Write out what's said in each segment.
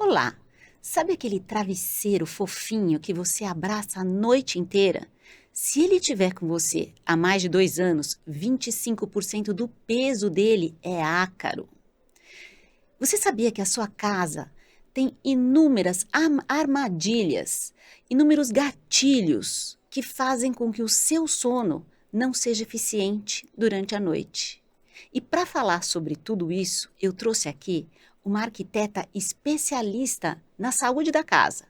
Olá! Sabe aquele travesseiro fofinho que você abraça a noite inteira? Se ele estiver com você há mais de 2 anos, 25% do peso dele é ácaro. Você sabia que a sua casa tem inúmeras armadilhas, inúmeros gatilhos que fazem com que o seu sono não seja eficiente durante a noite? E para falar sobre tudo isso, eu trouxe aqui uma arquiteta especialista na saúde da casa.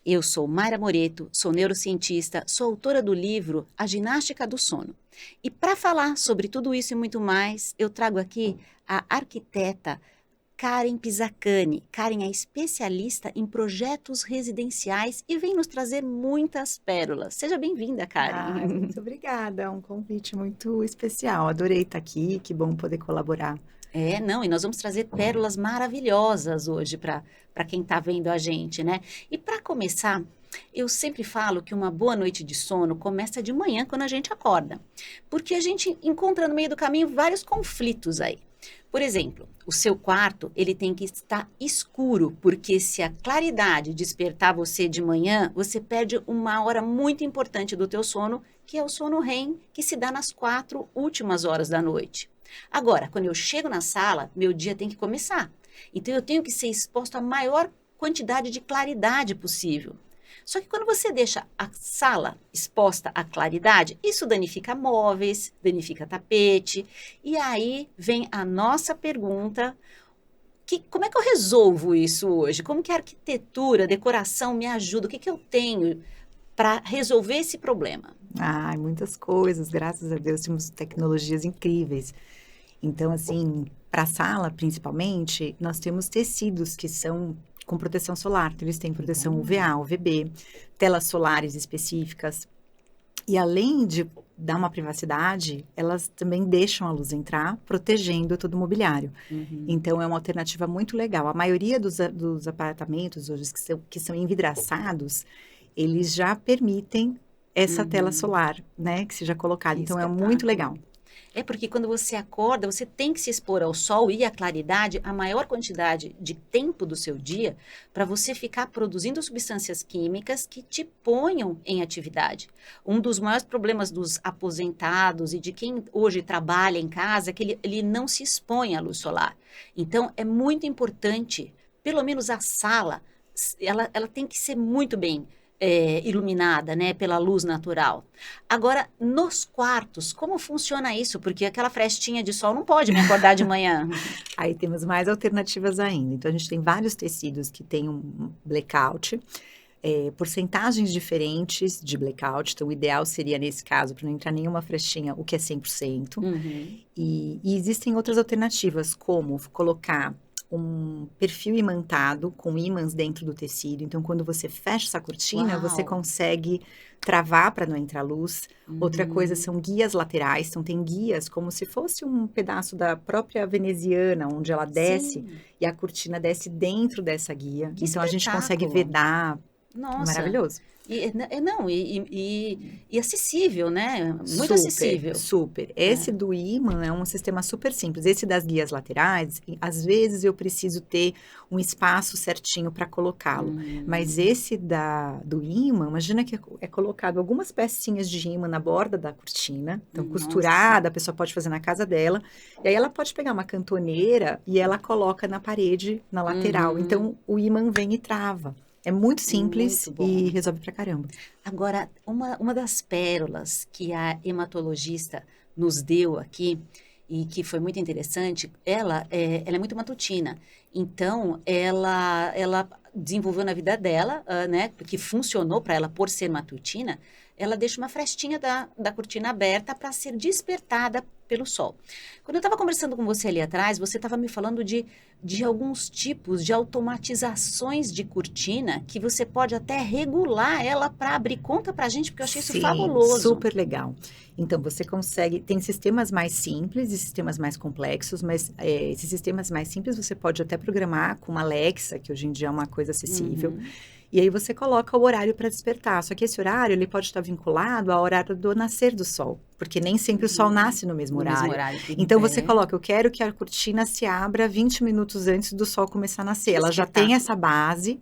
Eu sou Mayra Moreto, sou neurocientista, sou autora do livro A Ginástica do Sono. E para falar sobre tudo isso e muito mais, eu trago aqui a arquiteta Karen Pisacane. Karen é especialista em projetos residenciais e vem nos trazer muitas pérolas. Seja bem-vinda, Ah, Karen. muito obrigada, é um convite muito especial. Adorei estar aqui, que bom poder colaborar. Não, e nós vamos trazer pérolas maravilhosas hoje para quem está vendo a gente, né? E para começar, eu sempre falo que uma boa noite de sono começa de manhã quando a gente acorda, porque a gente encontra no meio do caminho vários conflitos aí. Por exemplo, o seu quarto, ele tem que estar escuro, porque se a claridade despertar você de manhã, você perde uma hora muito importante do teu sono, que é o sono REM, que se dá nas 4 últimas horas da noite. Agora, quando eu chego na sala, meu dia tem que começar. Então, eu tenho que ser exposto à maior quantidade de claridade possível. Só que quando você deixa a sala exposta à claridade, isso danifica móveis, danifica tapete. E aí vem a nossa pergunta: como é que eu resolvo isso hoje? Como que a arquitetura, a decoração me ajuda? O que eu tenho para resolver esse problema? Ai, muitas coisas, graças a Deus temos tecnologias incríveis. Então, assim, para a sala, principalmente, nós temos tecidos que são com proteção solar. Então, eles têm proteção UVA, UVB, telas solares específicas. E além de dar uma privacidade, elas também deixam a luz entrar, protegendo todo o mobiliário. Uhum. Então, é uma alternativa muito legal. A maioria dos apartamentos hoje que são envidraçados, eles já permitem essa tela Uhum. solar, né, que seja colocada. Que Então, é muito espetáculo. legal. É porque quando você acorda, você tem que se expor ao sol e à claridade a maior quantidade de tempo do seu dia para você ficar produzindo substâncias químicas que te ponham em atividade. Um dos maiores problemas dos aposentados e de quem hoje trabalha em casa é que ele não se expõe à luz solar. Então, é muito importante, pelo menos a sala, ela tem que ser muito bem iluminada, né, pela luz natural. Agora, nos quartos, como funciona isso? Porque aquela frestinha de sol não pode me acordar de manhã. Aí temos mais alternativas ainda. Então, a gente tem vários tecidos que têm um blackout, porcentagens diferentes de blackout. Então, o ideal seria, nesse caso, para não entrar nenhuma frestinha, o que é 100%. Uhum. E existem outras alternativas, como colocar um perfil imantado com ímãs dentro do tecido. Então, quando você fecha essa cortina, você Uau! consegue travar para não entrar luz. Outra coisa Uhum. são guias laterais. Então, tem guias como se fosse um pedaço da própria veneziana, onde ela desce Sim, e a cortina desce dentro dessa guia. que Então, a gente consegue espetáculo! vedar. É Nossa! maravilhoso. Não, e acessível, né? Muito Super, acessível. super. É. Esse do ímã é um sistema super simples. Esse das guias laterais, às vezes eu preciso ter um espaço certinho para colocá-lo. Mas Hum. esse do ímã, imagina que é colocado algumas pecinhas de ímã na borda da cortina, então Nossa! costurada, a pessoa pode fazer na casa dela, e aí ela pode pegar uma cantoneira e ela coloca na parede, na lateral. Uhum. Então o ímã vem e trava. É muito simples Muito bom. e resolve pra caramba. Agora, uma das pérolas que a hematologista nos deu aqui, e que foi muito interessante, ela é muito matutina. Então, ela desenvolveu na vida dela, né, que funcionou para ela por ser matutina, ela deixa uma frestinha da cortina aberta para ser despertada pelo sol. Quando eu estava conversando com você ali atrás, você estava me falando de alguns tipos de automatizações de cortina que você pode até regular ela para abrir. Conta para a gente, porque eu achei isso Sim, fabuloso. super legal. Então, você consegue. Tem sistemas mais simples e sistemas mais complexos, mas esses sistemas mais simples você pode até programar com uma Alexa, que hoje em dia é uma coisa acessível. Uhum. E aí você coloca o horário para despertar. Só que esse horário, ele pode estar vinculado ao horário do nascer do sol. Porque nem sempre o sol nasce no mesmo No mesmo horário. horário. Então você coloca, eu quero que a cortina se abra 20 minutos antes do sol começar a nascer. Que Ela já tem espetáculo. essa base.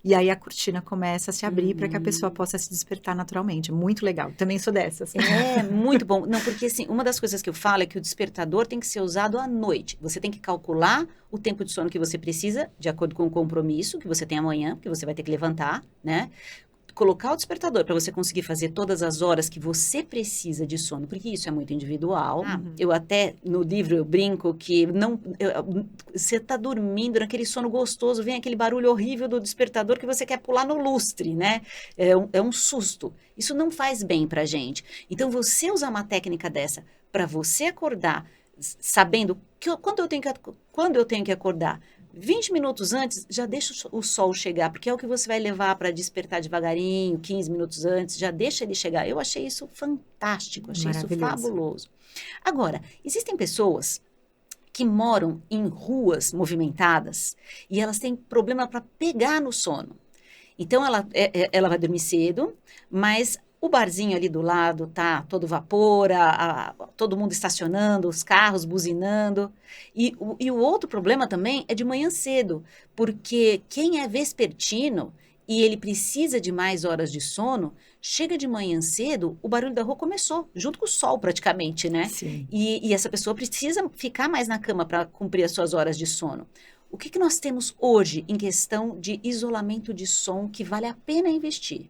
E aí a cortina começa a se abrir para que a pessoa possa se despertar naturalmente. É muito legal. Também sou dessas. É, muito bom. Não, porque assim, uma das coisas que eu falo é que o despertador tem que ser usado à noite. Você tem que calcular o tempo de sono que você precisa, de acordo com o compromisso que você tem amanhã, porque você vai ter que levantar, né? Colocar o despertador para você conseguir fazer todas as horas que você precisa de sono, porque isso é muito individual. Eu até, no livro, eu brinco que você está dormindo naquele sono gostoso, vem aquele barulho horrível do despertador que você quer pular no lustre, né? É um susto. Isso não faz bem para a gente. Então, você usar uma técnica dessa para você acordar, sabendo quando eu tenho que acordar, 20 minutos antes, já deixa o sol chegar, porque é o que você vai levar para despertar devagarinho, 15 minutos antes, já deixa ele chegar. Eu achei isso fantástico, achei isso Maravilhoso. fabuloso. Agora, existem pessoas que moram em ruas movimentadas e elas têm problema para pegar no sono. Então, ela vai dormir cedo, mas o barzinho ali do lado tá todo vapor, todo mundo estacionando, os carros buzinando. E o outro problema também é de manhã cedo, porque quem é vespertino e ele precisa de mais horas de sono, chega de manhã cedo, o barulho da rua começou, junto com o sol praticamente, né? Sim. E essa pessoa precisa ficar mais na cama para cumprir as suas horas de sono. O que nós temos hoje em questão de isolamento de som que vale a pena investir?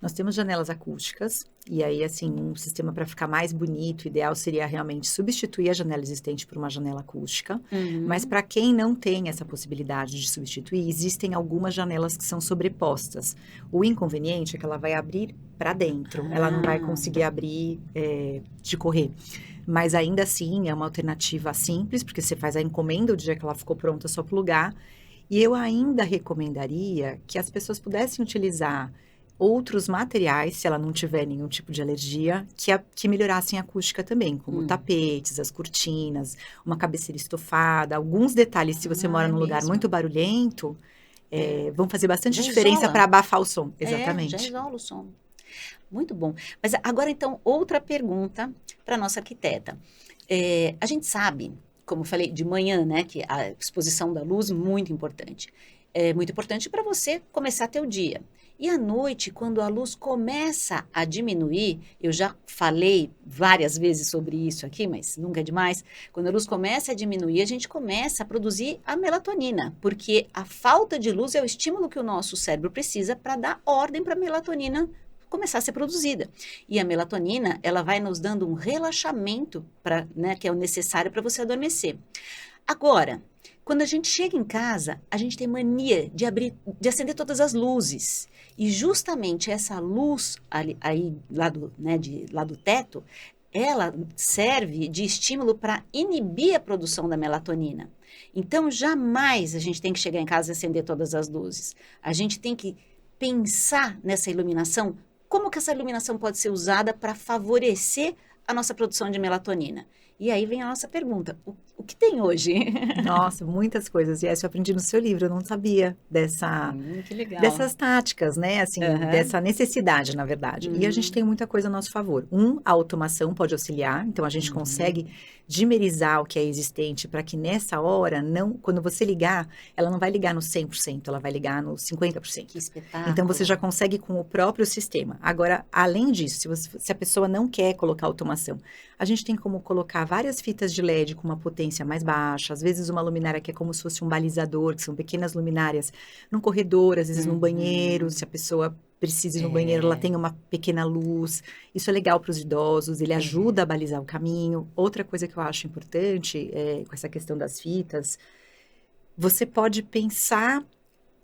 Nós temos janelas acústicas, e aí, assim, um sistema para ficar mais bonito, o ideal seria realmente substituir a janela existente por uma janela acústica. Mas para quem não tem essa possibilidade de substituir, existem algumas janelas que são sobrepostas. O inconveniente é que ela vai abrir para dentro, ela não vai conseguir abrir de correr. Mas ainda assim, é uma alternativa simples, porque você faz a encomenda o dia que ela ficou pronta só para o lugar. E eu ainda recomendaria que as pessoas pudessem utilizar outros materiais, se ela não tiver nenhum tipo de alergia, que melhorassem a acústica também, como tapetes, as cortinas, uma cabeceira estofada, alguns detalhes, se você mora num lugar muito barulhento, vão fazer bastante Já diferença isola. para abafar o som. Já Exatamente. isola o som. Muito bom. Mas agora, então, outra pergunta para nossa arquiteta. A gente sabe, como eu falei, de manhã, né, que a exposição da luz é muito importante. É muito importante para você começar teu dia. E à noite, quando a luz começa a diminuir, eu já falei várias vezes sobre isso aqui, mas nunca é demais. Quando a luz começa a diminuir, a gente começa a produzir a melatonina, porque a falta de luz é o estímulo que o nosso cérebro precisa para dar ordem para a melatonina começar a ser produzida. E a melatonina, ela vai nos dando um relaxamento, né, que é o necessário para você adormecer. Agora, quando a gente chega em casa, a gente tem mania de acender todas as luzes. E justamente essa luz aí lá do teto, ela serve de estímulo para inibir a produção da melatonina. Então, jamais a gente tem que chegar em casa e acender todas as luzes. A gente tem que pensar nessa iluminação, como que essa iluminação pode ser usada para favorecer a nossa produção de melatonina. E aí vem a nossa pergunta, o que tem hoje? Nossa, muitas coisas. E essa eu aprendi no seu livro, eu não sabia Que legal. dessas táticas, né? Assim, dessa necessidade, na verdade. E a gente tem muita coisa a nosso favor. A automação pode auxiliar, então a gente consegue dimerizar o que é existente para que nessa hora, quando você ligar, ela não vai ligar no 100%, ela vai ligar no 50%. Que espetáculo. Então você já consegue com o próprio sistema. Agora, além disso, se a pessoa não quer colocar automação, a gente tem como colocar várias fitas de LED com uma potência mais baixa, às vezes uma luminária que é como se fosse um balizador, que são pequenas luminárias num corredor, às vezes num banheiro, se a pessoa precisa ir no banheiro, ela tem uma pequena luz. Isso é legal para os idosos, ele ajuda a balizar o caminho. Outra coisa que eu acho importante, com essa questão das fitas, você pode pensar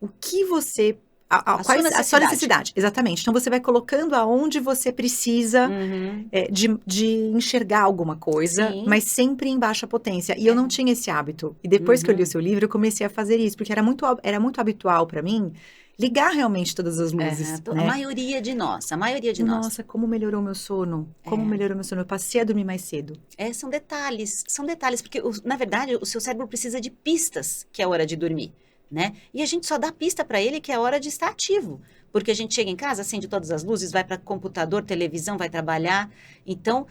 o que você... A sua necessidade, exatamente. Então, você vai colocando aonde você precisa de enxergar alguma coisa, mas sempre em baixa potência. E eu não tinha esse hábito. E depois que eu li o seu livro, eu comecei a fazer isso, porque era muito habitual para mim ligar realmente todas as luzes. Né? A maioria de nós. Nossa, como melhorou meu sono. Como melhorou meu sono. Eu passei a dormir mais cedo. São detalhes, porque, na verdade, o seu cérebro precisa de pistas que é hora de dormir. né? E a gente só dá pista para ele que é hora de estar ativo. Porque a gente chega em casa, acende todas as luzes, vai para computador, televisão, vai trabalhar. Então,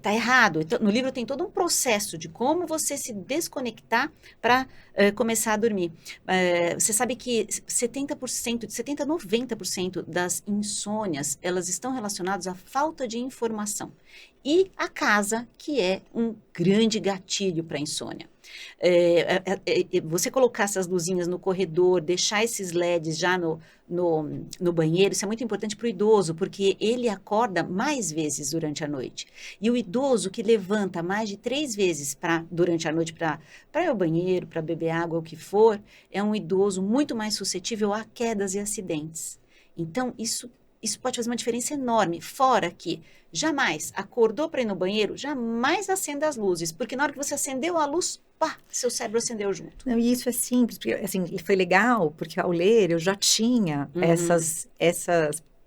tá errado. Então, no livro tem todo um processo de como você se desconectar para começar a dormir. Você sabe que 70%, de 70% a 90% das insônias, elas estão relacionadas à falta de informação. E a casa, que é um grande gatilho para a insônia. Você colocar essas luzinhas no corredor, deixar esses LEDs já no banheiro, isso é muito importante para o idoso, porque ele acorda mais vezes durante a noite. E o idoso que levanta mais de 3 vezes durante a noite para ir ao banheiro, para beber água, o que for, é um idoso muito mais suscetível a quedas e acidentes. Então, isso pode fazer uma diferença enorme. Fora que jamais acordou para ir no banheiro, jamais acenda as luzes, porque na hora que você acendeu a luz, pá, seu cérebro acendeu junto. Não, e isso é simples, porque assim, foi legal, porque ao ler eu já tinha essas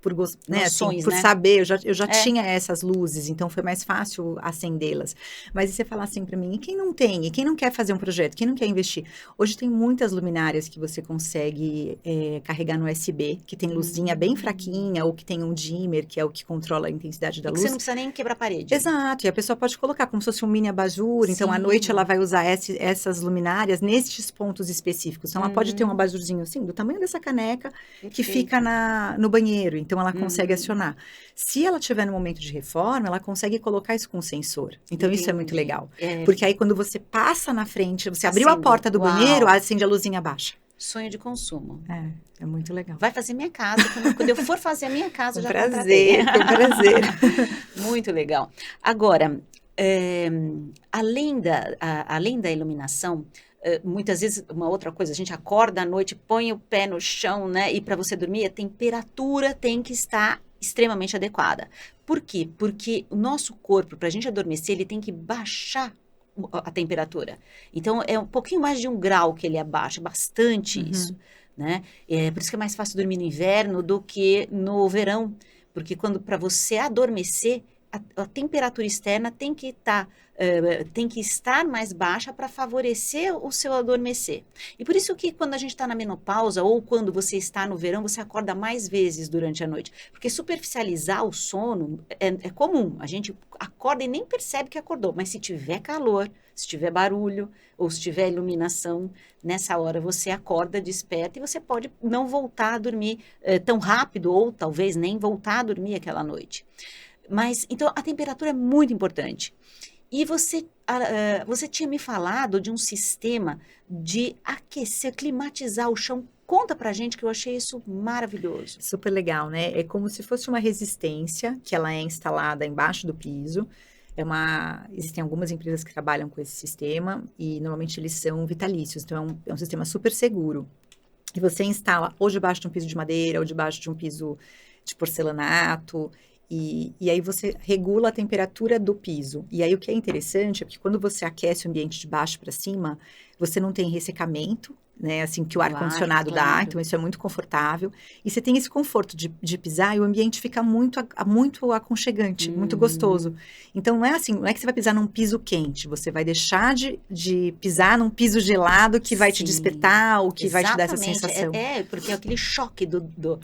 por né, assim, Noções, por né? saber, eu já É. tinha essas luzes, então foi mais fácil acendê-las. Mas e você falar assim para mim, e quem não tem? E quem não quer fazer um projeto? Quem não quer investir? Hoje tem muitas luminárias que você consegue carregar no USB, que tem luzinha bem fraquinha, ou que tem um dimmer, que é o que controla a intensidade da E que você luz. não precisa nem quebrar a parede. Exato, e a pessoa pode colocar como se fosse um mini abajur, então à noite Sim. ela vai usar essas luminárias nestes pontos específicos. Então ela pode ter um abajurzinho assim, do tamanho dessa caneca, que Perfeito. fica no banheiro, então ela consegue acionar. Se ela tiver no momento de reforma, ela consegue colocar isso com sensor. Então isso é muito Entendi. legal. Porque aí quando você passa na frente, você abriu a Acende. porta do Uau. banheiro, acende a luzinha baixa. Sonho de consumo. É muito legal. Vai fazer minha casa. Quando eu for fazer a minha casa, eu já prazer, contratei. com prazer. Muito legal. Agora, além da iluminação, muitas vezes, uma outra coisa, a gente acorda à noite, põe o pé no chão, né? E para você dormir, a temperatura tem que estar extremamente adequada. Por quê? Porque o nosso corpo, para a gente adormecer, ele tem que baixar a temperatura. Então, é um pouquinho mais de 1 grau que ele abaixa, bastante isso, né? Por isso que é mais fácil dormir no inverno do que no verão, porque para você adormecer, a temperatura externa tem que estar mais baixa para favorecer o seu adormecer. E por isso que quando a gente está na menopausa ou quando você está no verão, você acorda mais vezes durante a noite. Porque superficializar o sono é comum. A gente acorda e nem percebe que acordou. Mas se tiver calor, se tiver barulho ou se tiver iluminação, nessa hora você acorda, desperta e você pode não voltar a dormir tão rápido ou talvez nem voltar a dormir aquela noite. Mas, então, a temperatura é muito importante. E você tinha me falado de um sistema de aquecer, climatizar o chão. Conta pra gente que eu achei isso maravilhoso. Super legal, né? É como se fosse uma resistência que ela é instalada embaixo do piso. Existem algumas empresas que trabalham com esse sistema e normalmente eles são vitalícios, então é um sistema super seguro. E você instala ou debaixo de um piso de madeira ou debaixo de um piso de porcelanato. E aí você regula a temperatura do piso. E aí o que é interessante é que quando você aquece o ambiente de baixo para cima, você não tem ressecamento, né? Assim, que o ar-condicionado dá, claro. então isso é muito confortável. E você tem esse conforto de pisar e o ambiente fica muito aconchegante, muito gostoso. Então não é assim, não é que você vai pisar num piso quente, você vai deixar de pisar num piso gelado que vai te despertar ou que vai te dar essa sensação. Porque aquele choque do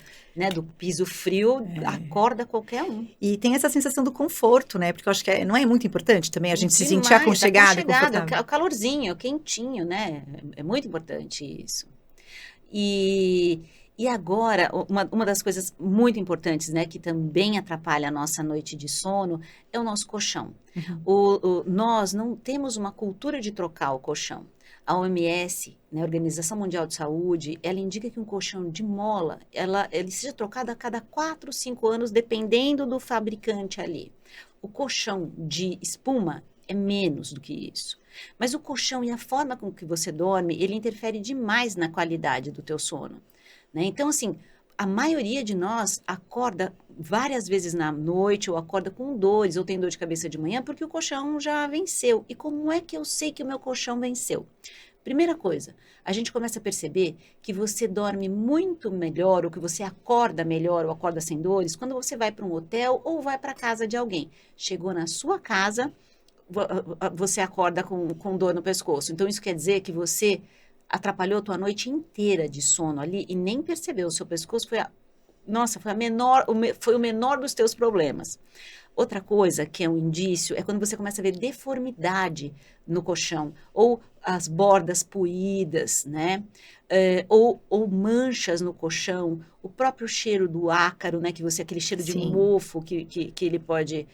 piso frio acorda qualquer um. E tem essa sensação do conforto, né? Porque eu acho que não é muito importante também a gente se sentir Demais, aconchegado e confortável. o calorzinho, o quentinho, né? É muito importante isso. E agora, uma das coisas muito importantes, né, que também atrapalha a nossa noite de sono, é o nosso colchão. Nós não temos uma cultura de trocar o colchão. A OMS, né, a Organização Mundial de Saúde, ela indica que um colchão de mola, ele seja trocado a cada 4, 5 anos, dependendo do fabricante ali. O colchão de espuma é menos do que isso. Mas o colchão e a forma com que você dorme, ele interfere demais na qualidade do teu sono, né? Então, assim, a maioria de nós acorda várias vezes na noite, ou acorda com dores, ou tem dor de cabeça de manhã, porque o colchão já venceu. E como é que eu sei que o meu colchão venceu? Primeira coisa, a gente começa a perceber que você dorme muito melhor, ou que você acorda melhor, ou acorda sem dores, quando você vai para um hotel ou vai para a casa de alguém. Chegou na sua casa, você acorda com dor no pescoço. Então, isso quer dizer que você atrapalhou a tua noite inteira de sono ali e nem percebeu. O seu pescoço foi nossa, foi a menor, foi o menor dos teus problemas. Outra coisa que é um indício é quando você começa a ver deformidade no colchão, ou as bordas poídas, né? Ou manchas no colchão, o próprio cheiro do ácaro, né? Que você, aquele cheiro de Sim. mofo que ele pode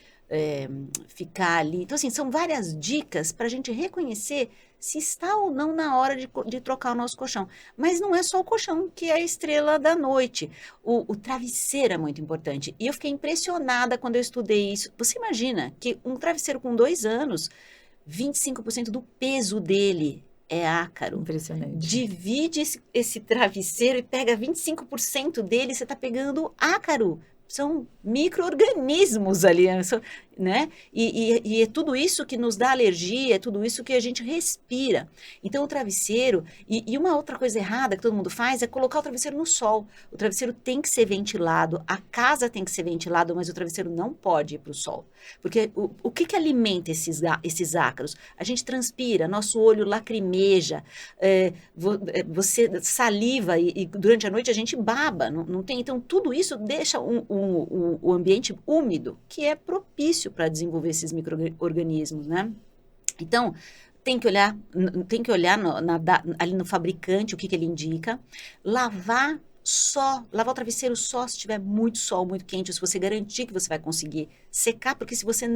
ficar ali. Então, assim, são várias dicas para a gente reconhecer se está ou não na hora de trocar o nosso colchão. Mas não é só o colchão que é a estrela da noite. O travesseiro é muito importante. E eu fiquei impressionada quando eu estudei isso. Você imagina que um travesseiro com 2 anos, 25% do peso dele é ácaro. Impressionante. Divide esse travesseiro e pega 25% dele, você está pegando ácaro. São micro-organismos ali, né? E é tudo isso que nos dá alergia, é tudo isso que a gente respira. Então, o travesseiro... E uma outra coisa errada que todo mundo faz é colocar o travesseiro no sol. O travesseiro tem que ser ventilado, a casa tem que ser ventilada, mas o travesseiro não pode ir para o sol. Porque o que alimenta esses ácaros? A gente transpira, nosso olho lacrimeja, você saliva e durante a noite a gente baba. Não tem, então, tudo isso deixa o ambiente úmido, que é propício para desenvolver esses micro-organismos, né? Então, tem que olhar ali no fabricante o que ele indica, lavar o travesseiro só se tiver muito sol, muito quente, se você garantir que você vai conseguir secar, porque se você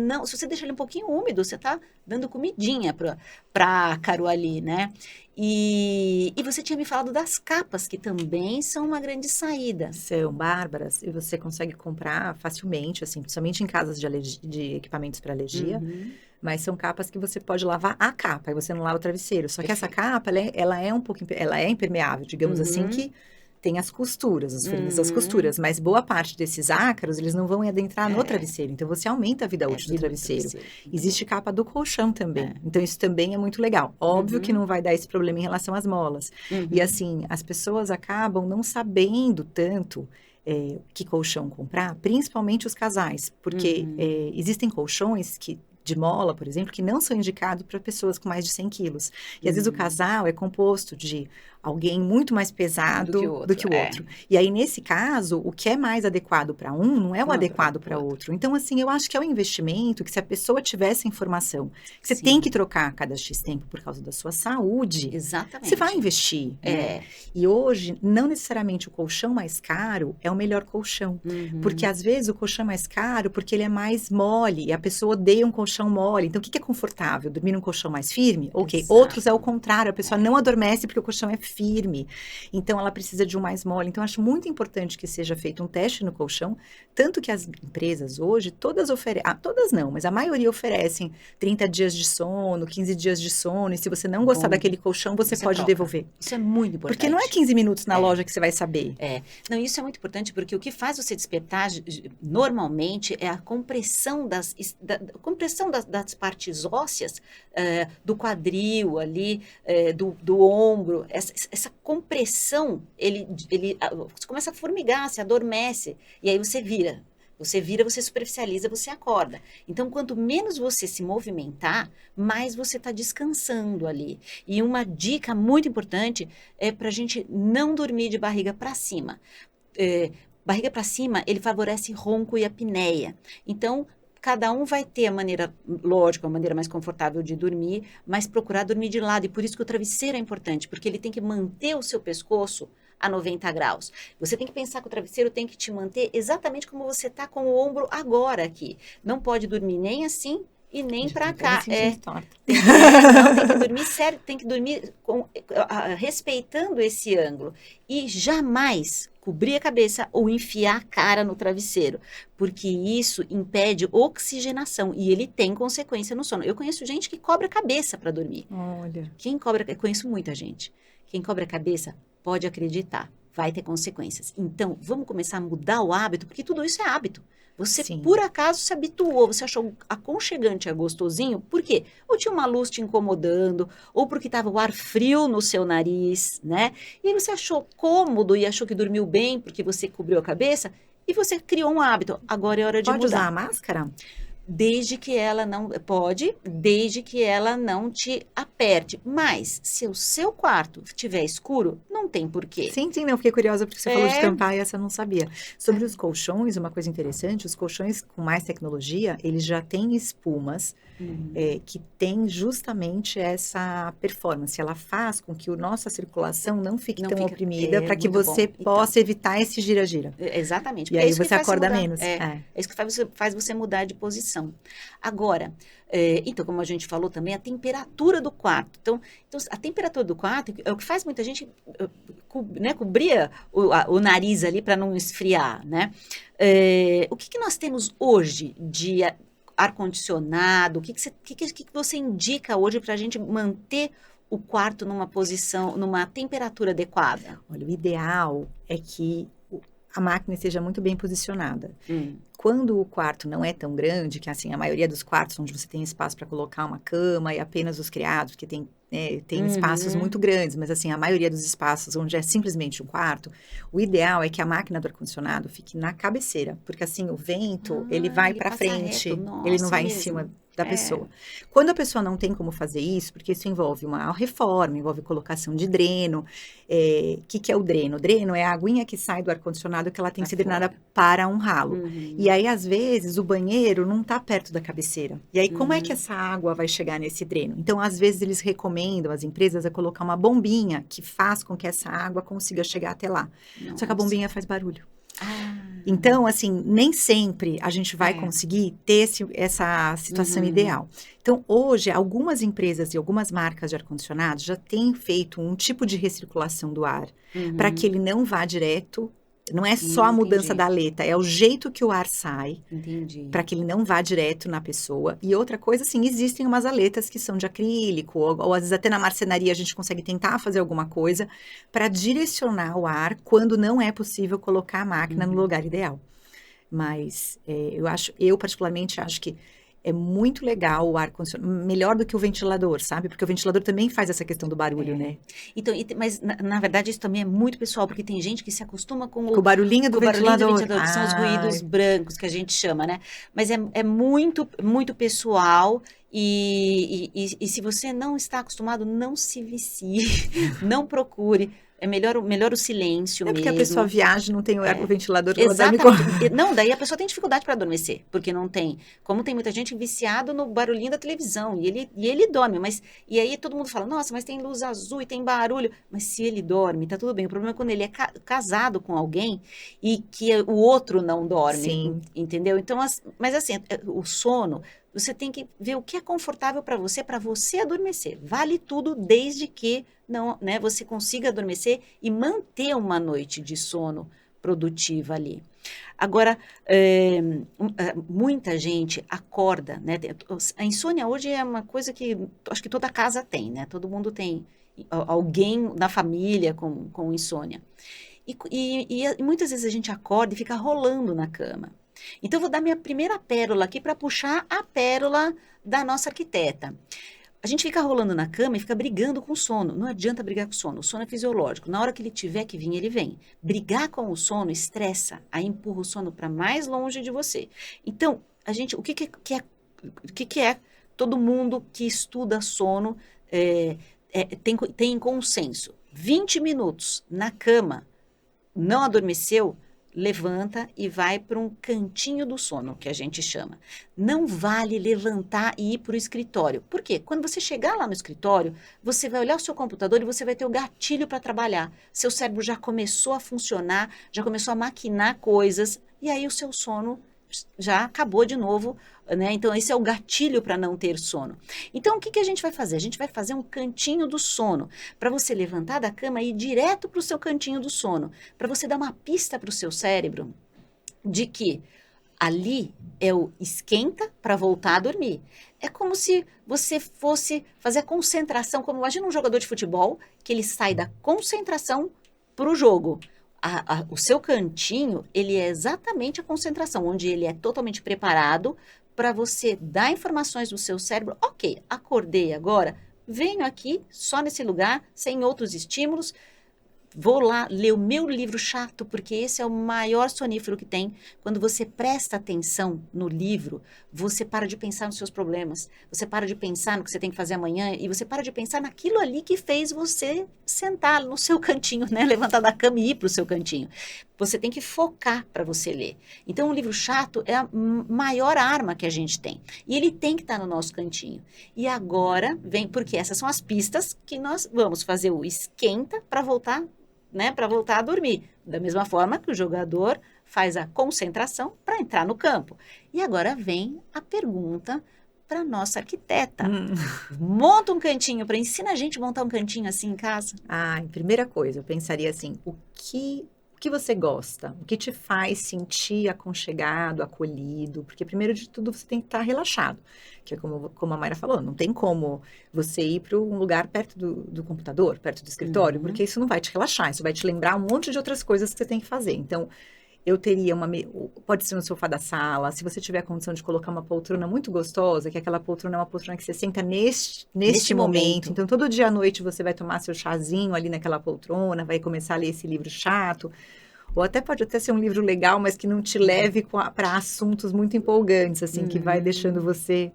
deixar ele um pouquinho úmido, você está dando comidinha para ácaro ali, né? E você tinha me falado das capas, que também são uma grande saída. São bárbaras e você consegue comprar facilmente, assim, principalmente em casas de equipamentos para alergia. Uhum. Mas são capas que você pode lavar a capa, e você não lava o travesseiro. Só que essa capa, ela é um pouco, ela é impermeável, digamos assim, que tem as costuras, as furinhas das costuras. Mas boa parte desses ácaros, eles não vão adentrar no travesseiro. Então, você aumenta a vida útil do travesseiro. Existe capa do colchão também. Então, isso também é muito legal. Óbvio que não vai dar esse problema em relação às molas. E, assim, as pessoas acabam não sabendo tanto que colchão comprar, principalmente os casais. Porque existem colchões de mola, por exemplo, que não são indicados para pessoas com mais de 100 quilos. E às vezes o casal é composto de alguém muito mais pesado do que o outro. E aí, nesse caso, o que é mais adequado para um não é o adequado para outro. Então, assim, eu acho que é um investimento que, se a pessoa tivesse informação que você tem que trocar a cada X tempo por causa da sua saúde, exatamente, você vai investir. Né? E hoje, não necessariamente o colchão mais caro é o melhor colchão. Porque, às vezes, o colchão é mais caro porque ele é mais mole e a pessoa odeia um colchão mole. Então, o que é confortável? Dormir num colchão mais firme? Ok. Exato. Outros é o contrário. A pessoa não adormece porque o colchão é firme. Então, ela precisa de um mais mole. Então, acho muito importante que seja feito um teste no colchão. Tanto que as empresas hoje, todas oferecem... todas não, mas a maioria oferecem 30 dias de sono, 15 dias de sono. E se você não gostar daquele colchão, você pode devolver. Isso é muito importante. Porque não é 15 minutos na loja que você vai saber. Não, isso é muito importante porque o que faz você despertar, normalmente, é a compressão das partes ósseas, do quadril ali, do ombro. Essa compressão, você começa a formigar, se adormece, e aí você vira. Você superficializa, você acorda. Então, quanto menos você se movimentar, mais você está descansando ali. E uma dica muito importante é para a gente não dormir de barriga para cima. Barriga para cima, ele favorece ronco e apneia. Então, cada um vai ter a maneira, lógico, a maneira mais confortável de dormir, mas procurar dormir de lado. E por isso que o travesseiro é importante, porque ele tem que manter o seu pescoço a 90 graus. Você tem que pensar que o travesseiro tem que te manter exatamente como você está com o ombro agora aqui. Não pode dormir nem assim e nem para cá. Tem que dormir sério, tem que dormir respeitando esse ângulo. E jamais cobrir a cabeça ou enfiar a cara no travesseiro, porque isso impede oxigenação e ele tem consequência no sono. Eu conheço gente que cobre a cabeça para dormir. Olha. Eu conheço muita gente. Quem cobre a cabeça pode acreditar, vai ter consequências. Então, vamos começar a mudar o hábito, porque tudo isso é hábito. Você, por acaso, se habituou, você achou aconchegante, gostosinho, por quê? Ou tinha uma luz te incomodando, ou porque estava o ar frio no seu nariz, né? E aí você achou cômodo e achou que dormiu bem porque você cobriu a cabeça, e você criou um hábito. Agora é hora de mudar. Pode usar a máscara? Desde que ela não pode, desde que ela não te aperte. Mas se o seu quarto estiver escuro, não tem porquê. Sim, sim, não, fiquei curiosa porque você falou de É, tampar e essa eu não sabia. Sobre os colchões, uma coisa interessante, os colchões com mais tecnologia, eles já têm espumas que tem justamente essa performance. Ela faz com que a nossa circulação não fique não tão fica. oprimida É para que muito você bom. Então, possa evitar esse gira-gira. exatamente, E porque é aí isso que você faz você acorda mudar. menos. É. É isso que faz você mudar de posição. Agora, então, como a gente falou também, a temperatura do quarto. Então, a temperatura do quarto é o que faz muita gente né, cobrir o nariz ali para não esfriar, né? O que nós temos hoje de ar-condicionado? O que você indica hoje para a gente manter o quarto numa posição, numa temperatura adequada? Olha, o ideal é que a máquina esteja muito bem posicionada. Hum. Quando o quarto não é tão grande, que assim, a maioria dos quartos onde você tem espaço para colocar uma cama e apenas os criados, porque tem espaços muito grandes, mas assim, a maioria dos espaços onde é simplesmente um quarto, o ideal é que a máquina do ar-condicionado fique na cabeceira, porque assim, o vento, ele vai Ele para passa reto. frente, ele não Nossa, é vai em mesmo. cima da É. pessoa. Quando a pessoa não tem como fazer isso, porque isso envolve uma reforma, envolve colocação de dreno, que é o dreno? O dreno é a aguinha que sai do ar-condicionado que ela tem Pra que ser drenada fora. para um ralo. E Uhum, aí, às vezes, o banheiro não está perto da cabeceira. E aí, como é que uhum. essa água vai chegar nesse dreno? Então, às vezes, eles recomendam, as empresas, a colocar uma bombinha que faz com que essa água consiga chegar até lá. Só que a Nossa. bombinha faz barulho. Ah, Então, assim, nem sempre a gente vai é. conseguir ter essa situação Uhum, ideal. Então, hoje, algumas empresas e algumas marcas de ar-condicionado já têm feito um tipo de recirculação do ar para que uhum. ele não vá direto. Não é só a mudança da Entendi, aleta, é o jeito que o ar sai entendi. para que ele não vá direto na pessoa. E outra coisa, assim, existem umas aletas que são de acrílico, ou às vezes até na marcenaria a gente consegue tentar fazer alguma coisa para direcionar o ar quando não é possível colocar a máquina no Uhum. lugar ideal. Mas eu particularmente acho que é muito legal o ar condicionado, melhor do que o ventilador, sabe? Porque o ventilador também faz essa questão do barulho, É. né? Então, mas na verdade isso também é muito pessoal, porque tem gente que se acostuma Com o barulhinho com do o barulhinho do ventilador. ventilador, que são os ruídos Ai, brancos que a gente chama, né? Mas é muito, muito pessoal. E se você não está acostumado, não se vicie, não procure. É melhor o silêncio é porque a pessoa mesmo. viaja, não tem o É, ventilador, ela dorme com... exatamente. Não, daí a pessoa tem dificuldade para adormecer, porque não tem. Como tem muita gente viciado no barulhinho da televisão, e ele dorme, mas. E aí todo mundo fala, nossa, mas tem luz azul e tem barulho. Mas se ele dorme, tá tudo bem. O problema é quando ele é casado com alguém e que o outro não dorme, Sim. entendeu? Então, mas assim, o sono. Você tem que ver o que é confortável para você adormecer. Vale tudo desde que não, né, você consiga adormecer e manter uma noite de sono produtiva ali. Agora, muita gente acorda, né? A insônia hoje é uma coisa que acho que toda casa tem, né? Todo mundo tem alguém na família com insônia. E muitas vezes a gente acorda e fica rolando na cama. Então, eu vou dar minha primeira pérola aqui para puxar a pérola da nossa arquiteta. A gente fica rolando na cama e fica brigando com o sono. Não adianta brigar com o sono. O sono é fisiológico. Na hora que ele tiver que vir, ele vem. Brigar com o sono estressa, aí empurra o sono para mais longe de você. Então, o que é todo mundo que estuda sono tem em consenso? 20 minutos na cama, não adormeceu, levanta e vai para um cantinho do sono, que a gente chama. Não vale levantar e ir para o escritório. Por quê? Quando você chegar lá no escritório, você vai olhar o seu computador e você vai ter o gatilho para trabalhar. Seu cérebro já começou a funcionar, já começou a maquinar coisas, e aí o seu sono já acabou de novo, né? Então, esse é o gatilho para não ter sono. Então, o que a gente vai fazer? A gente vai fazer um cantinho do sono, para você levantar da cama e ir direto para o seu cantinho do sono, para você dar uma pista para o seu cérebro de que ali é o esquenta para voltar a dormir. É como se você fosse fazer a concentração, como imagina um jogador de futebol, que ele sai da concentração para o jogo. O seu cantinho, ele é exatamente a concentração, onde ele é totalmente preparado para você dar informações do seu cérebro. Ok, acordei agora, venho aqui só nesse lugar, sem outros estímulos, vou lá ler o meu livro chato, porque esse é o maior sonífero que tem. Quando você presta atenção no livro, você para de pensar nos seus problemas, você para de pensar no que você tem que fazer amanhã e você para de pensar naquilo ali que fez você sentar no seu cantinho, né? Levantar da cama e ir para o seu cantinho. Você tem que focar para você ler. Então, o livro chato é a maior arma que a gente tem. E ele tem que estar no nosso cantinho. E agora vem, porque essas são as pistas que nós vamos fazer o esquenta para voltar, né, para voltar a dormir. Da mesma forma que o jogador faz a concentração para entrar no campo. E agora vem a pergunta para nossa arquiteta. Monta um cantinho, ensina a gente a montar um cantinho assim em casa. Primeira coisa, eu pensaria assim, o que você gosta? O que te faz sentir aconchegado, acolhido? Porque, primeiro de tudo, você tem que estar relaxado. Que é como a Mayra falou, não tem como você ir para um lugar perto do computador, perto do escritório, porque isso não vai te relaxar, isso vai te lembrar um monte de outras coisas que você tem que fazer. Então, eu teria pode ser no sofá da sala, se você tiver a condição de colocar uma poltrona muito gostosa, que aquela poltrona é uma poltrona que você senta neste momento. Então, todo dia à noite você vai tomar seu chazinho ali naquela poltrona, vai começar a ler esse livro chato. Ou pode até ser um livro legal, mas que não te leve para assuntos muito empolgantes, assim, que vai deixando você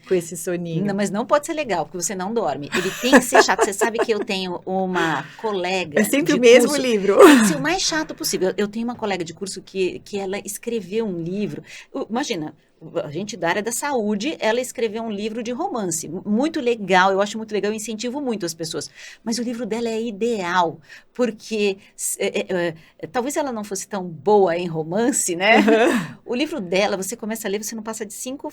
com esse soninho. Não, mas não pode ser legal, porque você não dorme. Ele tem que ser chato. Você sabe que eu tenho uma colega É sempre de o mesmo curso, livro. Tem que ser o mais chato possível. Eu tenho uma colega de curso que ela escreveu um livro. Imagina, a gente da área da saúde, ela escreveu um livro de romance. Muito legal, eu acho muito legal, eu incentivo muito as pessoas. Mas o livro dela é ideal, porque talvez ela não fosse tão boa em romance, né? O livro dela, você começa a ler, você não passa de cinco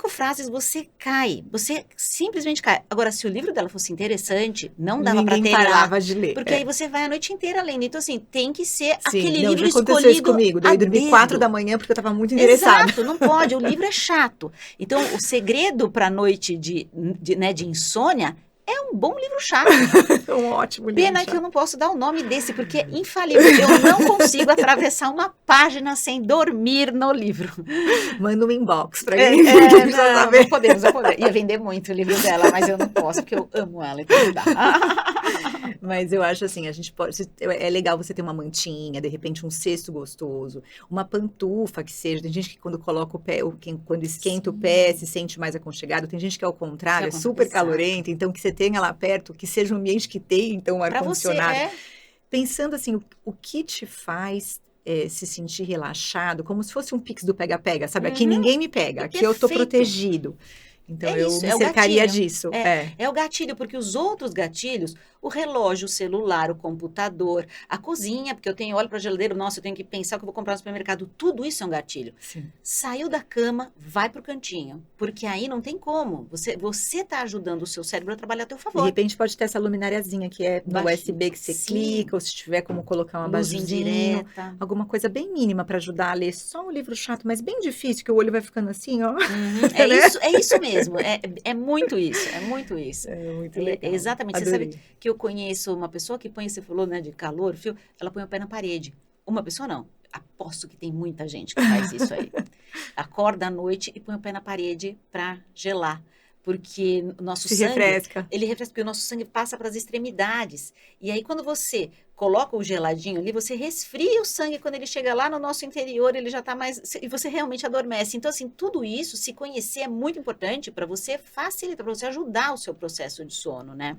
frases, você cai. Você simplesmente cai. Agora, se o livro dela fosse interessante, não dava para ter Ninguém parava de ler. Porque aí você vai a noite inteira lendo. Então, assim, tem que ser Sim, aquele não, livro já aconteceu isso escolhido comigo. Daí a eu dormi dedo. 4 da manhã porque eu estava muito interessada. Exato, não pode. O livro é chato. Então, o segredo para a noite de insônia é um bom livro chato. Um ótimo livro. Pena que eu não posso dar o nome desse, porque é infalível. Eu não consigo atravessar uma página sem dormir no livro. Manda um inbox pra mim. Não podemos. Ia vender muito o livro dela, mas eu não posso, porque eu amo ela, então não dá. Mas eu acho assim, é legal você ter uma mantinha, de repente um cesto gostoso, uma pantufa que seja. Tem gente que quando coloca o pé, quando esquenta o pé, se sente mais aconchegado. Tem gente que é ao contrário, é super calorento, então que você tenha lá perto, que seja um ambiente que tenha, então, um ar-condicionado. Pensando assim, o que te faz se sentir relaxado, como se fosse um Pix do pega-pega, sabe? Aqui ninguém me pega, aqui eu tô protegido. Então, eu me cercaria disso. É o gatilho, porque os outros gatilhos, o relógio, o celular, o computador, a cozinha, porque eu olho para a geladeira, nossa, eu tenho que pensar o que eu vou comprar no supermercado. Tudo isso é um gatilho. Sim. Saiu da cama, vai para o cantinho, porque aí não tem como. Você está ajudando o seu cérebro a trabalhar a teu favor. De repente, pode ter essa luminariazinha que é no USB que você clica, ou se tiver como colocar uma luz abajurzinho, indireta. Alguma coisa bem mínima para ajudar a ler só um livro chato, mas bem difícil, que o olho vai ficando assim, ó. É isso mesmo, é muito isso, é muito isso. É muito legal. Exatamente, Adorei. Você sabe que eu conheço uma pessoa que põe, você falou, né, de calor, frio, ela põe o pé na parede. Uma pessoa não, aposto que tem muita gente que faz isso aí. Acorda à noite e põe o pé na parede para gelar. Porque o nosso sangue, refresca. Ele refresca, porque o nosso sangue passa para as extremidades. E aí, quando você coloca o geladinho ali, você resfria o sangue, quando ele chega lá no nosso interior, ele já está mais... E você realmente adormece. Então, assim, tudo isso, se conhecer, é muito importante para você facilitar, para você ajudar o seu processo de sono, né?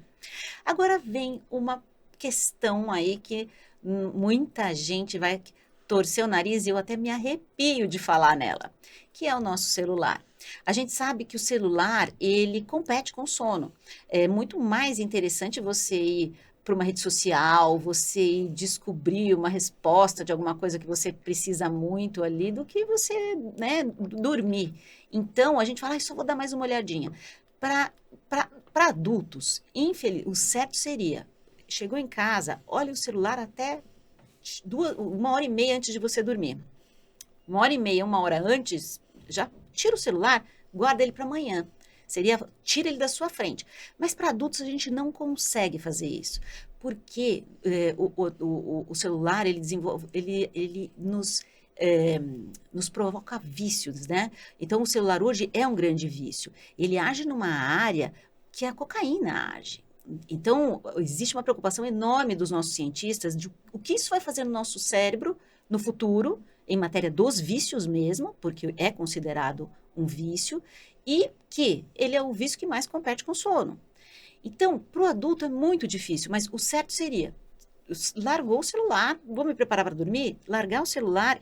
Agora vem uma questão aí que muita gente vai torcer o nariz e eu até me arrepio de falar nela, que é o nosso celular. A gente sabe que o celular, ele compete com o sono. É muito mais interessante você ir para uma rede social, você ir descobrir uma resposta de alguma coisa que você precisa muito ali, do que você, né, dormir. Então, a gente fala, só vou dar mais uma olhadinha. Para adultos, o certo seria, chegou em casa, olha o celular até 1h30 antes de você dormir. 1h30, 1 hora antes, já tira o celular, guarda ele para amanhã. Tira ele da sua frente. Mas para adultos a gente não consegue fazer isso. Porque o celular, ele nos provoca vícios, né? Então, o celular hoje é um grande vício. Ele age numa área que a cocaína age. Então, existe uma preocupação enorme dos nossos cientistas de o que isso vai fazer no nosso cérebro no futuro, em matéria dos vícios mesmo, porque é considerado um vício, e que ele é o vício que mais compete com o sono. Então, para o adulto é muito difícil, mas o certo seria, largou o celular, vou me preparar para dormir? Largar o celular,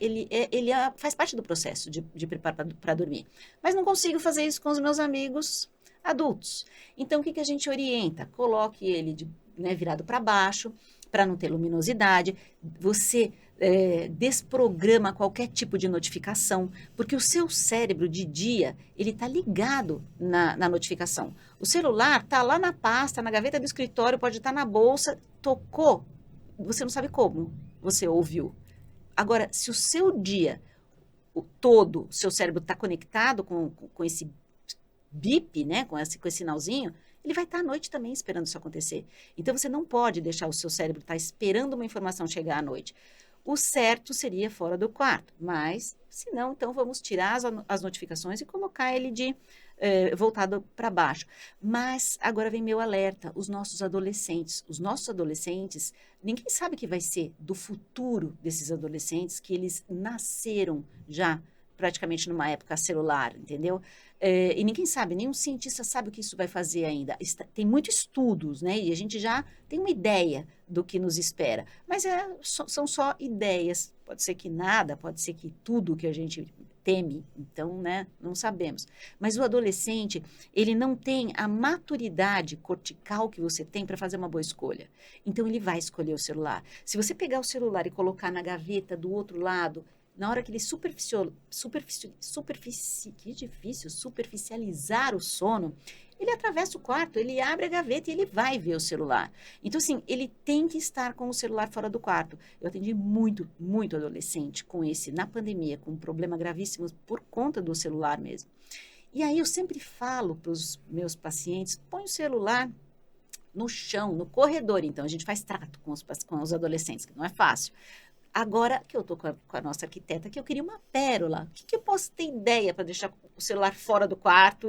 faz parte do processo de preparar para dormir. Mas não consigo fazer isso com os meus amigos adultos. Então, o que a gente orienta? Coloque ele virado para baixo, para não ter luminosidade. Você desprograma qualquer tipo de notificação, porque o seu cérebro de dia, ele está ligado na notificação. O celular está lá na pasta, na gaveta do escritório, pode estar na bolsa, tocou, você não sabe como você ouviu. Agora, se o seu dia todo, o seu cérebro está conectado com esse bip, né, com esse sinalzinho, ele vai estar à noite também esperando isso acontecer. Então, você não pode deixar o seu cérebro estar esperando uma informação chegar à noite. O certo seria fora do quarto, mas, se não, então vamos tirar as notificações e colocar ele voltado para baixo. Mas agora vem meu alerta, os nossos adolescentes. Os nossos adolescentes, ninguém sabe o que vai ser do futuro desses adolescentes, que eles nasceram já praticamente numa época celular, entendeu? E ninguém sabe, nenhum cientista sabe o que isso vai fazer ainda. Tem muitos estudos, né? E a gente já tem uma ideia do que nos espera. Mas são só ideias. Pode ser que nada, pode ser que tudo que a gente teme. Então, né? Não sabemos. Mas o adolescente, ele não tem a maturidade cortical que você tem para fazer uma boa escolha. Então, ele vai escolher o celular. Se você pegar o celular e colocar na gaveta do outro lado, na hora que ele superficializar o sono, ele atravessa o quarto, ele abre a gaveta e ele vai ver o celular. Então, assim, ele tem que estar com o celular fora do quarto. Eu atendi muito, muito adolescente na pandemia, com um problema gravíssimo por conta do celular mesmo. E aí eu sempre falo para os meus pacientes, põe o celular no chão, no corredor. Então, a gente faz trato com os adolescentes, que não é fácil. Agora que eu estou com a nossa arquiteta, que eu queria uma pérola. O que eu posso ter ideia para deixar o celular fora do quarto,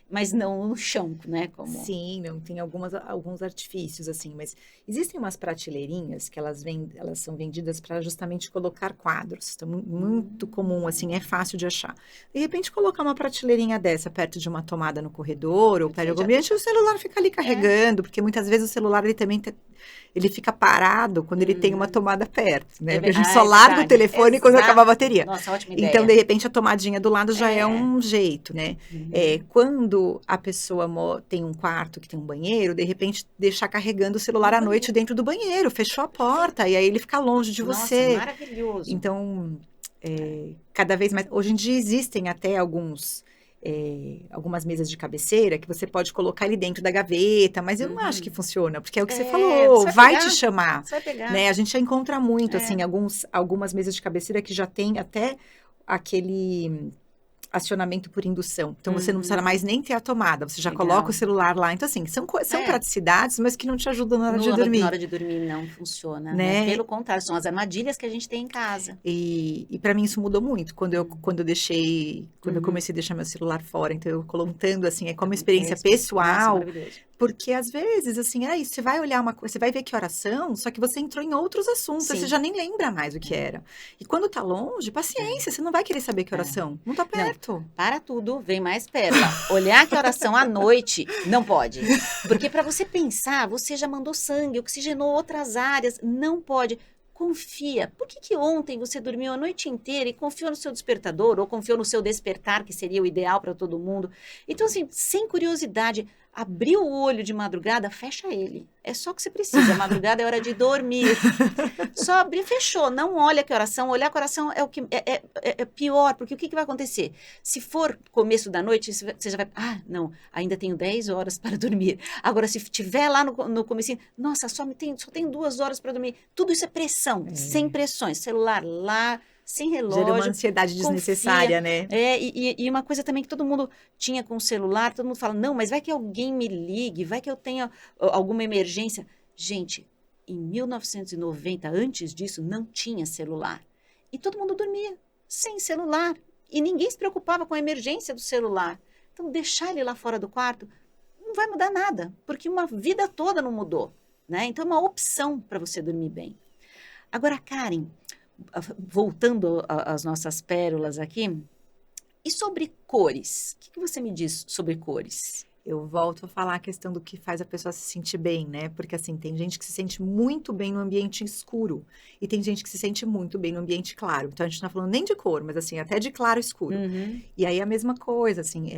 mas não no chão, né? Sim, não, tem alguns artifícios, assim, mas existem umas prateleirinhas que elas são vendidas para justamente colocar quadros. Então, muito comum, assim, é fácil de achar. De repente, colocar uma prateleirinha dessa perto de uma tomada no corredor ou perto de algum ambiente, o celular fica ali carregando, porque muitas vezes o celular ele também ele fica parado quando ele tem uma tomada perto, né? Porque a gente só larga o telefone quando acaba a bateria. Nossa, ótima ideia. Então, de repente, a tomadinha do lado já é um jeito, né? Quando a pessoa tem um quarto que tem um banheiro, de repente, deixar carregando o celular à noite dentro do banheiro, fechou a porta, e aí ele fica longe de você. Nossa, maravilhoso. Então, cada vez mais... Hoje em dia existem até algumas mesas de cabeceira que você pode colocar ali dentro da gaveta, mas eu não acho que funciona, porque é o que você falou, vai te chamar. Você vai pegar. Né? A gente já encontra muito, assim, algumas mesas de cabeceira que já tem até aquele acionamento por indução. Então, você não precisa mais nem ter a tomada, você já coloca o celular lá. Então, assim, são praticidades, mas que não te ajudam na hora de dormir. Na hora de dormir não funciona, né? Pelo contrário, são as armadilhas que a gente tem em casa. E para mim isso mudou muito, quando eu comecei a deixar meu celular fora. Então, eu contando, assim, como experiência pessoal. Nossa, porque, às vezes, assim, você vai olhar uma coisa, você vai ver que oração, só que você entrou em outros assuntos, você já nem lembra mais o que era. E quando tá longe, paciência, você não vai querer saber que oração. Não tá perto. Não, para tudo, vem mais pérola. Olhar que oração à noite, não pode. Porque para você pensar, você já mandou sangue, oxigenou outras áreas, não pode. Confia. Por que ontem você dormiu a noite inteira e confiou no seu despertador, ou confiou no seu despertar, que seria o ideal para todo mundo? Então, assim, sem curiosidade, abriu o olho de madrugada, fecha ele. É só o que você precisa. Madrugada é hora de dormir. Só abrir, fechou. Não olha que oração. Olhar que oração é o que é pior, porque o que vai acontecer? Se for começo da noite, você já vai... não, ainda tenho 10 horas para dormir. Agora, se tiver lá no comecinho, nossa, só tenho 2 horas para dormir. Tudo isso é pressão, sem pressões. Celular lá, sem relógio. Gera uma ansiedade desnecessária, né? E uma coisa também que todo mundo tinha com o celular, todo mundo fala, não, mas vai que alguém me ligue, vai que eu tenha alguma emergência. Gente, em 1990, antes disso, não tinha celular. E todo mundo dormia sem celular. E ninguém se preocupava com a emergência do celular. Então, deixar ele lá fora do quarto não vai mudar nada, porque uma vida toda não mudou, né? Então, é uma opção para você dormir bem. Agora, Karen, voltando às nossas pérolas aqui, e sobre cores? O que você me diz sobre cores? Eu volto a falar a questão do que faz a pessoa se sentir bem, né? Porque, assim, tem gente que se sente muito bem no ambiente escuro. E tem gente que se sente muito bem no ambiente claro. Então, a gente não tá falando nem de cor, mas, assim, até de claro e escuro. Uhum. E aí, a mesma coisa, assim,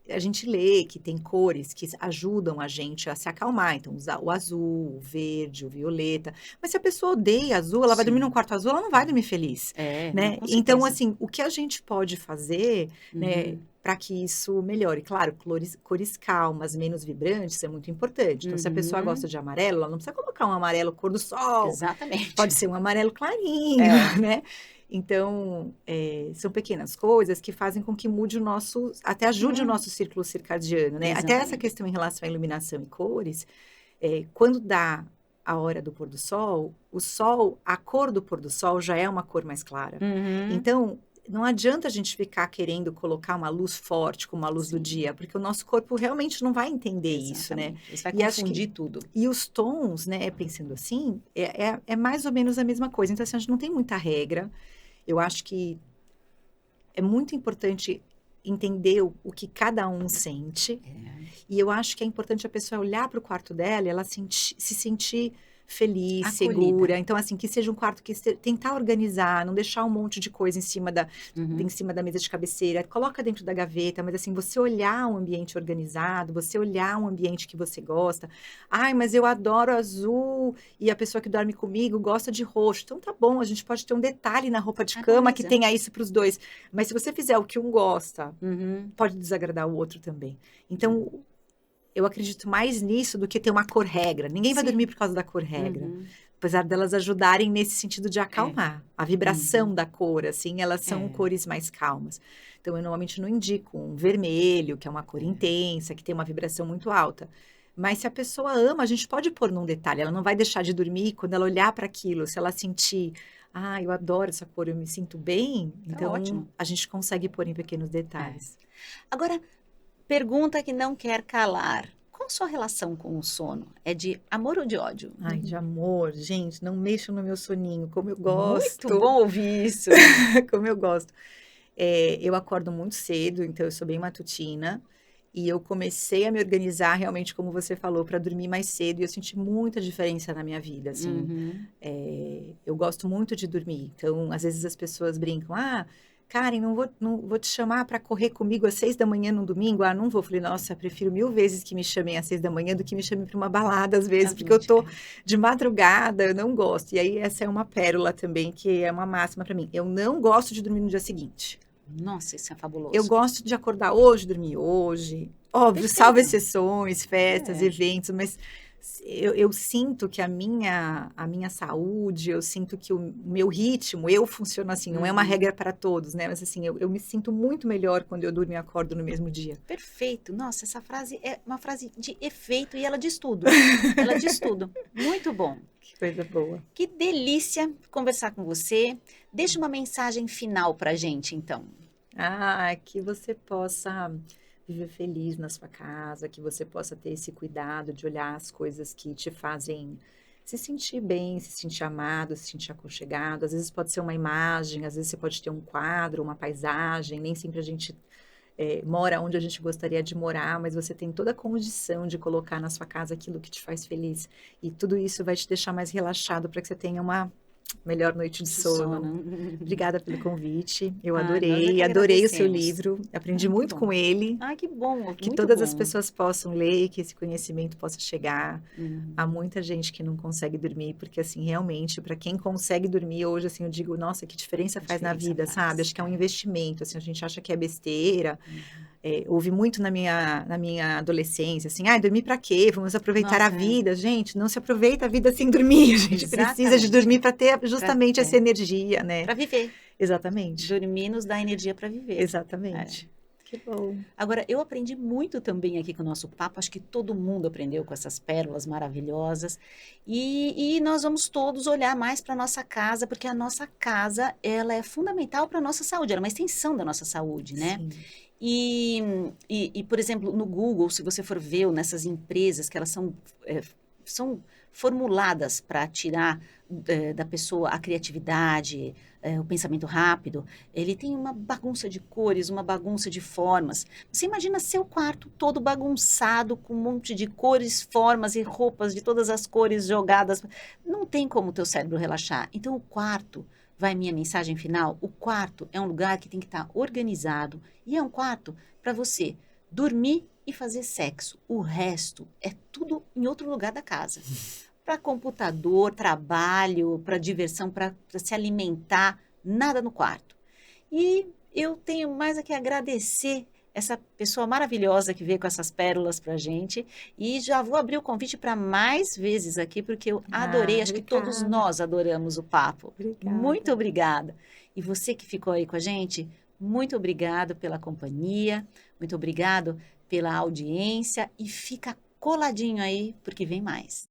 a gente lê que tem cores que ajudam a gente a se acalmar. Então, usar o azul, o verde, o violeta. Mas se a pessoa odeia azul, ela vai dormir Sim. num quarto azul, ela não vai dormir feliz, Não, né? com Então, certeza. assim, o que a gente pode fazer, né? Uhum. Para que isso melhore. Claro, cores calmas, menos vibrantes é muito importante. Então, se a pessoa gosta Uhum. de amarelo, ela não precisa colocar um amarelo cor do sol. Exatamente. Pode ser um amarelo clarinho, É. né? Então, são pequenas coisas que fazem com que mude o nosso, até ajude o Uhum. nosso círculo circadiano, né? Até essa Exatamente. questão em relação à iluminação e cores, quando dá a hora do pôr do sol, a cor do pôr do sol já é uma cor mais clara. Uhum. Então, não adianta a gente ficar querendo colocar uma luz forte como a luz do Sim. dia, porque o nosso corpo realmente não vai entender isso, né? Exatamente. Isso vai E acho que confundir tudo. e os tons, né, pensando assim, é mais ou menos a mesma coisa. Então, assim, a gente não tem muita regra. Eu acho que é muito importante entender o que cada um sente. E eu acho que é importante a pessoa olhar para o quarto dela e ela se sentir feliz, Acolhida. segura. Então, assim, que seja um quarto que tentar organizar, não deixar um monte de coisa em cima Uhum. da mesa de cabeceira. Coloca dentro da gaveta, mas assim, você olhar um ambiente organizado, você olhar um ambiente que você gosta. Ai, mas eu adoro azul e a pessoa que dorme comigo gosta de roxo. Então, tá bom, a gente pode ter um detalhe na roupa de cama que Harmoniza. tenha isso para os dois. Mas se você fizer o que um gosta, Uhum. pode desagradar o outro também. Então, eu acredito mais nisso do que ter uma cor regra. Ninguém vai Sim. dormir por causa da cor regra. Uhum. Apesar delas ajudarem nesse sentido de acalmar. A vibração Uhum. da cor, assim, elas são cores mais calmas. Então, eu normalmente não indico um vermelho, que é uma cor intensa, que tem uma vibração muito alta. Mas se a pessoa ama, a gente pode pôr num detalhe. Ela não vai deixar de dormir quando ela olhar para aquilo. Se ela sentir, eu adoro essa cor, eu me sinto bem. Tá Então, ótimo. a gente consegue pôr em pequenos detalhes. Agora, pergunta que não quer calar. Qual sua relação com o sono? É de amor ou de ódio? Ai, de amor, gente, não mexam no meu soninho, como eu Muito gosto, bom ouvir isso. como eu gosto. Eu acordo muito cedo, então eu sou bem matutina, e eu comecei a me organizar realmente, como você falou, para dormir mais cedo, e eu senti muita diferença na minha vida, assim. Uhum. Eu gosto muito de dormir, então, às vezes as pessoas brincam, Karen, não vou te chamar para correr comigo às 6 da manhã no domingo? Não vou. Eu falei, nossa, prefiro 1000 vezes que me chamem às 6 da manhã do que me chamem para uma balada, às vezes, porque eu tô de madrugada, eu não gosto. E aí, essa é uma pérola também, que é uma máxima para mim. Eu não gosto de dormir no dia seguinte. Nossa, isso é Eu fabuloso. gosto de acordar hoje, dormir hoje. Óbvio, Perfeito. salvo exceções, festas, É. eventos, mas eu sinto que a minha saúde, eu sinto que o meu ritmo, eu funciono assim, não é uma Uhum. regra para todos, né? Mas assim, eu me sinto muito melhor quando eu durmo e acordo no mesmo dia. Perfeito. Nossa, essa frase é uma frase de efeito e ela diz tudo. Ela diz tudo. Muito bom. Que coisa boa. Que delícia conversar com você. Deixa uma mensagem final pra gente, então. Que você possa viver feliz na sua casa, que você possa ter esse cuidado de olhar as coisas que te fazem se sentir bem, se sentir amado, se sentir aconchegado. Às vezes pode ser uma imagem, às vezes você pode ter um quadro, uma paisagem, nem sempre a gente mora onde a gente gostaria de morar, mas você tem toda a condição de colocar na sua casa aquilo que te faz feliz. E tudo isso vai te deixar mais relaxado para que você tenha uma melhor noite de sono. Obrigada pelo convite. Eu Nós é adorei, que adorei o seu agradecemos. livro. Aprendi Que muito bom. com ele. Que bom, Que muito todas as bom. pessoas possam ler, que esse conhecimento possa chegar. Uhum. Há muita gente que não consegue dormir, porque assim, realmente, para quem consegue dormir hoje, assim, eu digo, nossa, que diferença faz na vida, faz, sabe? Acho que é um investimento, assim, a gente acha que é besteira. Houve muito na minha adolescência, assim, dormir pra quê? Vamos aproveitar a vida. Gente, não se aproveita a vida sem dormir. A gente precisa de Exatamente. dormir para ter justamente ter. essa energia, né? Para viver. Exatamente. Dormir nos dá energia para viver. Exatamente. Que bom. Agora, eu aprendi muito também aqui com o nosso papo, acho que todo mundo aprendeu com essas pérolas maravilhosas. E nós vamos todos olhar mais para a nossa casa, porque a nossa casa, ela é fundamental para a nossa saúde, ela é uma extensão da nossa saúde, né? Sim. Por exemplo, no Google, se você for ver ou nessas empresas que elas são formuladas para tirar da pessoa a criatividade, o pensamento rápido, ele tem uma bagunça de cores, uma bagunça de formas. Você imagina seu quarto todo bagunçado, com um monte de cores, formas e roupas de todas as cores jogadas. Não tem como o teu cérebro relaxar. Então, o quarto, vai minha mensagem final, o quarto é um lugar que tem que estar organizado e é um quarto para você dormir e fazer sexo. O resto é tudo em outro lugar da casa. Para computador, trabalho, para diversão, para se alimentar, nada no quarto. E eu tenho mais a que agradecer essa pessoa maravilhosa que veio com essas pérolas para a gente. E já vou abrir o convite para mais vezes aqui, porque eu Ah, adorei, acho que todos obrigada. nós adoramos o papo. Muito Obrigada. obrigada. E você que ficou aí com a gente, muito obrigado pela companhia, muito obrigado pela audiência e fica coladinho aí, porque vem mais.